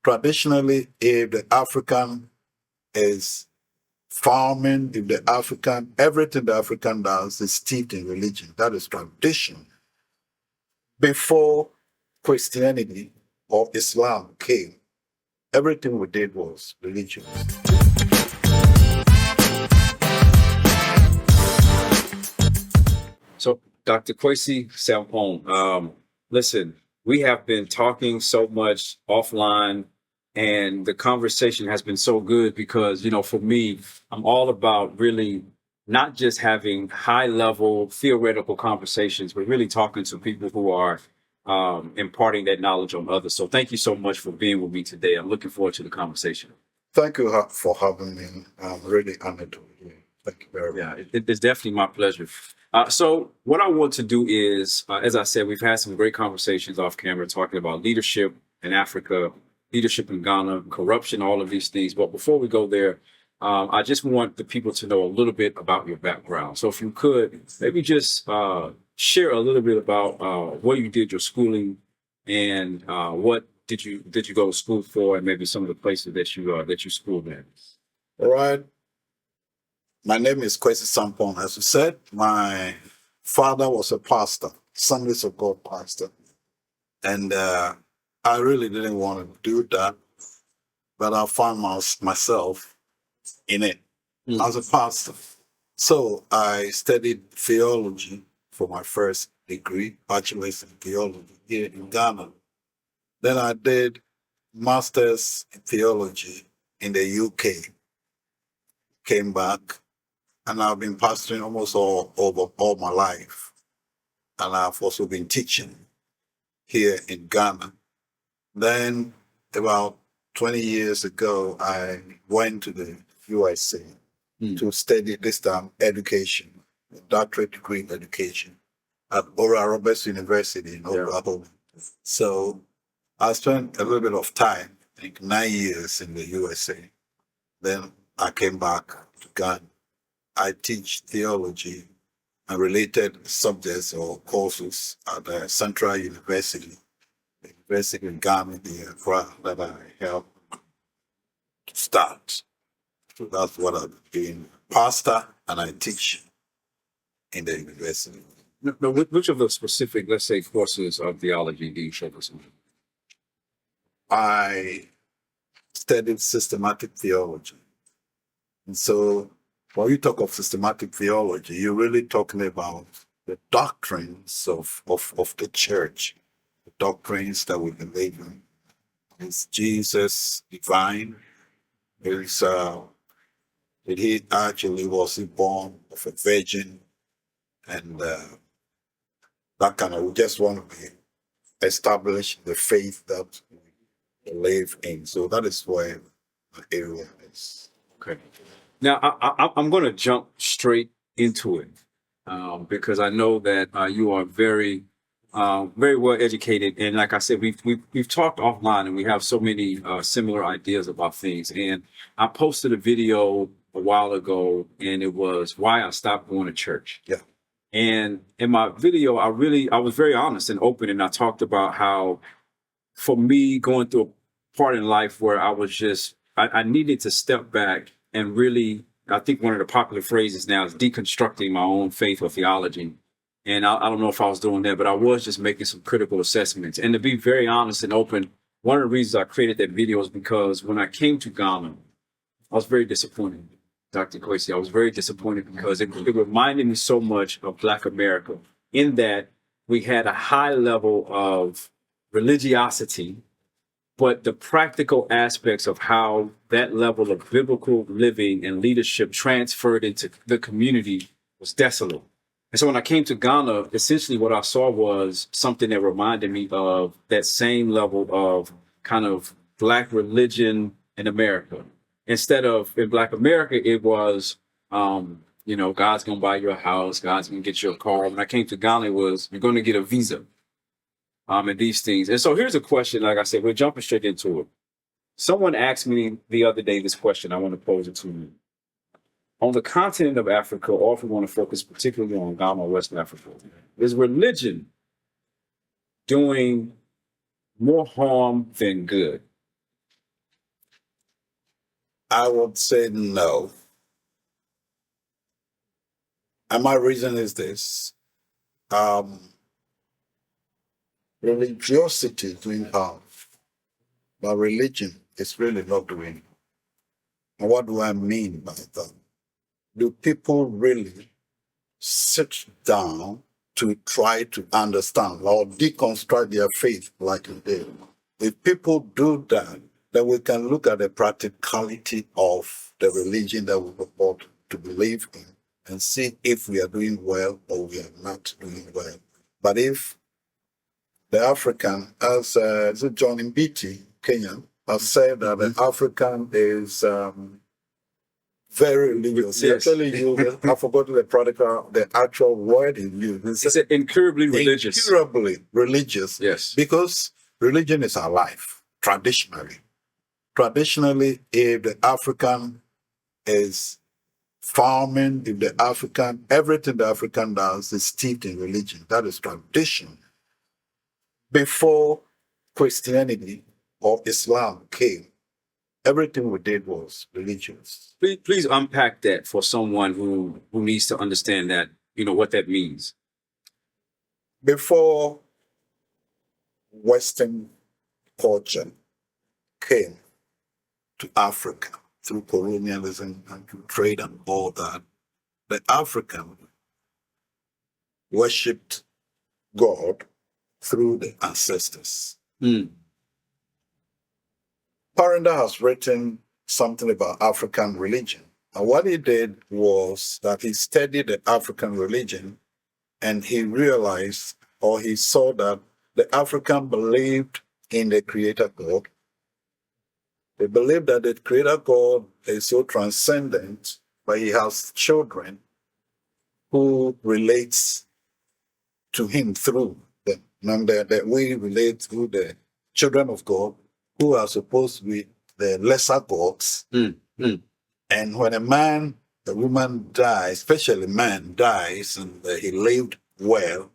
Traditionally, if the African is farming, if the African, everything the African does is steeped in religion. That is tradition. Before Christianity or Islam came, everything we did was religion. So, Dr. Kwasi Sampong, listen, we have been talking so much offline, and the conversation has been so good because, for me, I'm all about really not just having high level theoretical conversations, but really talking to people who are imparting that knowledge on others. So, thank you so much for being with me today. I'm looking forward to the conversation. Thank you for having me. I'm really honored to be here. Thank you very much. Yeah, it's definitely my pleasure. So what I want to do is, as I said, we've had some great conversations off camera talking about leadership in Africa, leadership in Ghana, corruption, all of these things. But before we go there, I just want the people to know a little bit about your background. So if you could, maybe just share a little bit about where you did your schooling and what did you go to school for, and maybe some of the places that you schooled in. All right. My name is Kwasi Sampong. As you said, my father was a pastor, Assemblies of God pastor. And I really didn't want to do that, but I found myself in it as a pastor. So I studied theology for my first degree, bachelor's in theology here in Ghana. Then I did master's in theology in the UK, came back, and I've been pastoring almost all my life. And I've also been teaching here in Ghana. Then about 20 years ago, I went to the USA to study this time education, a doctorate degree in education at Oral Roberts University in Oklahoma. So I spent a little bit of time, I think 9 years in the USA. Then I came back to Ghana. I teach theology and related subjects or courses at the Central University, the University in Ghana, the Accra, that I helped to start. So that's what I've been, pastor, and I teach in the university. Now, which of the specific, let's say, courses of theology do you focus on? I studied systematic theology. And so when you talk of systematic theology, you're really talking about the doctrines of the church, the doctrines that we believe in. Is Jesus divine? Did he actually, was he born of a virgin? And that kind of, we just want to establish the faith that we live in. So that is where the area is. Okay. Now, I'm going to jump straight into it because I know that you are very well educated. And like I said, we've talked offline and we have so many similar ideas about things. And I posted a video a while ago and it was why I stopped going to church. Yeah. And in my video, I was very honest and open. And I talked about how for me going through a part in life where I was just, I needed to step back and really, I think one of the popular phrases now is deconstructing my own faith or theology. And I don't know if I was doing that, but I was just making some critical assessments. And to be very honest and open, one of the reasons I created that video is because when I came to Ghana, I was very disappointed, Dr. Kwasi. I was very disappointed because it reminded me so much of Black America in that we had a high level of religiosity, but the practical aspects of how that level of biblical living and leadership transferred into the community was desolate. And so when I came to Ghana, essentially what I saw was something that reminded me of that same level of kind of Black religion in America. Instead of in Black America, it was, God's going to buy you a house, God's going to get you a car. When I came to Ghana, it was, you're going to get a visa. And these things. And so here's a question, like I said, we're jumping straight into it. Someone asked me the other day this question. I want to pose it to you. On the continent of Africa, or if we want to focus particularly on Ghana or West Africa, is religion doing more harm than good? I would say no. And my reason is this. Um, Religiosity is doing harm, but religion is really not doing. And what do I mean by that? Do people really sit down to try to understand or deconstruct their faith like you did? If people do that, then we can look at the practicality of the religion that we purport to believe in and see if we are doing well or we are not doing well. But if the African, as is it John Mbiti, Kenyan, has said that the African is very religious. He Yes. actually used, I forgot the actual word he used. He He said said incurably religious. incurably religious. Yes. Because religion is our life, traditionally. Traditionally, if the African is farming, if the African, everything the African does is steeped in religion. That is tradition. Before Christianity or Islam came, everything we did was religious. Please unpack that for someone who needs to understand that, what that means. Before Western culture came to Africa through colonialism and through trade and all that, the African worshipped God through the ancestors. Mm. Parenda has written something about African religion. And what he did was that he studied the African religion and he realized or he saw that the African believed in the Creator God. They believe that the Creator God is so transcendent, but he has children who relates to him through them. And that we relate through the children of God who are supposed to be the lesser gods. Mm. Mm. And when a woman dies, especially man dies, and he lived well,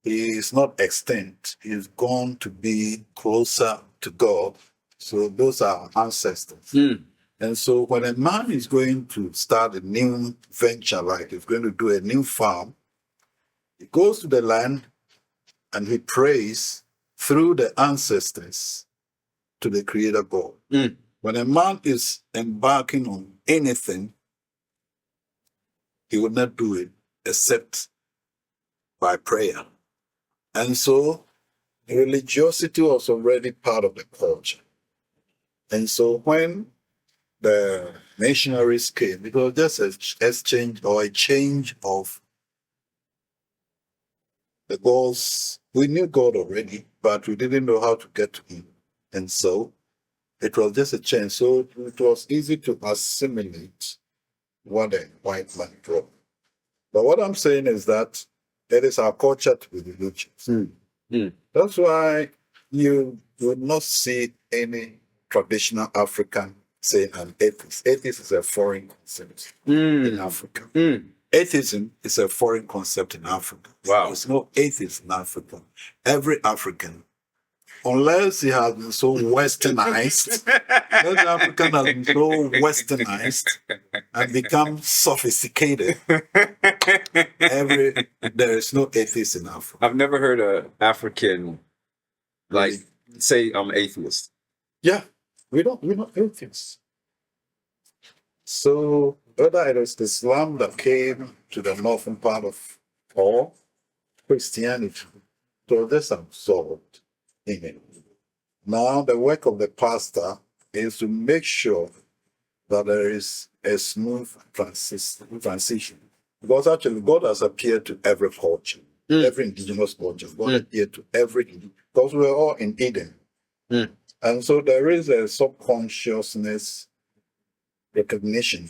he is not extinct. He is going to be closer to God. So those are our ancestors. Mm. And so when a man is going to start a new venture, like he's going to do a new farm, he goes to the land and he prays through the ancestors to the Creator God. Mm. When a man is embarking on anything, he will not do it except by prayer. And so religiosity was already part of the culture. And so when the missionaries came, it was just an exchange or a change of the gods. We knew God already, but we didn't know how to get to him. And so it was just a change. So it was easy to assimilate what a white man brought. But what I'm saying is that it is our culture to be religious. Mm. Mm. That's why you will not see any traditional African say an atheist. Atheist is a foreign concept in Africa. Mm. Atheism is a foreign concept in Africa. Wow. There's no atheist in Africa. Every African, unless he has been so westernized, every African has been so westernized and become sophisticated. There is no atheist in Africa. I've never heard an African Really? say I'm atheist. Yeah, we're not atheists. So whether it is Islam that came to the northern part of or Christianity, so this absorbed in it. Now the work of the pastor is to make sure that there is a smooth transition. Because actually God has appeared to every culture, every indigenous culture. God appeared to every, because we're all in Eden. Mm. And so there is a subconsciousness recognition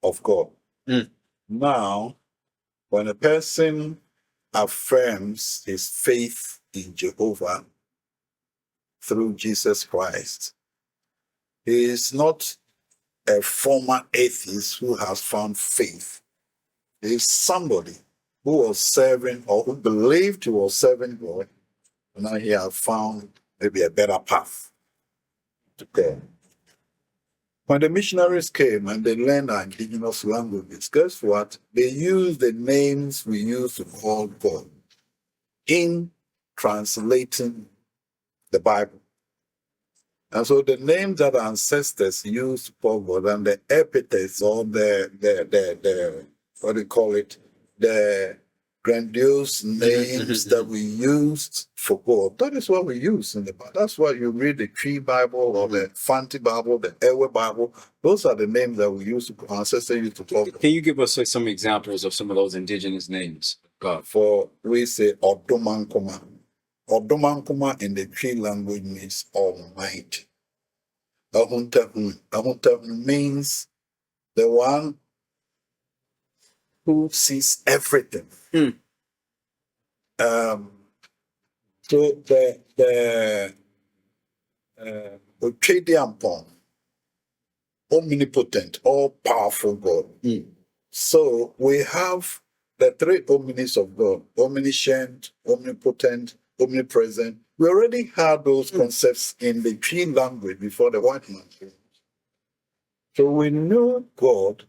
of God. Mm. Now, when a person affirms his faith in Jehovah through Jesus Christ, he is not a former atheist who has found faith. He is somebody who was serving or who believed he was serving God, and now he has found maybe a better path to God. When the missionaries came and they learned our indigenous languages, guess what? They used the names we used to call God in translating the Bible. And so the names that our ancestors used to call God and the epithets or the what do you call it? The grandiose names that we used for God. That is what we use in the Bible. That's why you read the Tree Bible or the Fanti Bible, the Ewe Bible. Those are the names that we used to our ancestors used to call God. Can you give us some examples of some of those indigenous names? God. For we say Odomankoma. Odomankoma in the Tree language means Almighty. Ahuntahun. Ahuntahun means the one who sees everything. So the Sampong, omnipotent, all powerful God. So we have the three omnis of God: omniscient, omnipotent, omnipresent. We already had those concepts in the Tree language before the white man came. So we knew God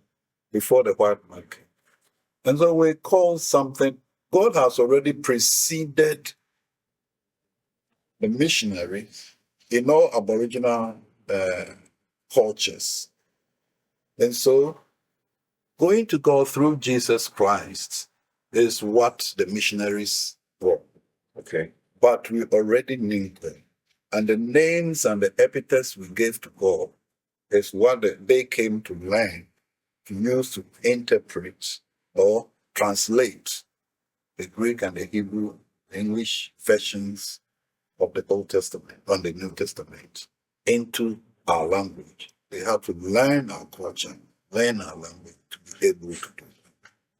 before the white man came. And so we call something, God has already preceded the missionary in all Aboriginal cultures. And so going to God through Jesus Christ is what the missionaries brought. Okay. But we already knew them. And the names and the epithets we gave to God is what they came to learn, to use to interpret or translate the Greek and the Hebrew, English versions of the Old Testament and the New Testament into our language. They have to learn our culture, learn our language to be able to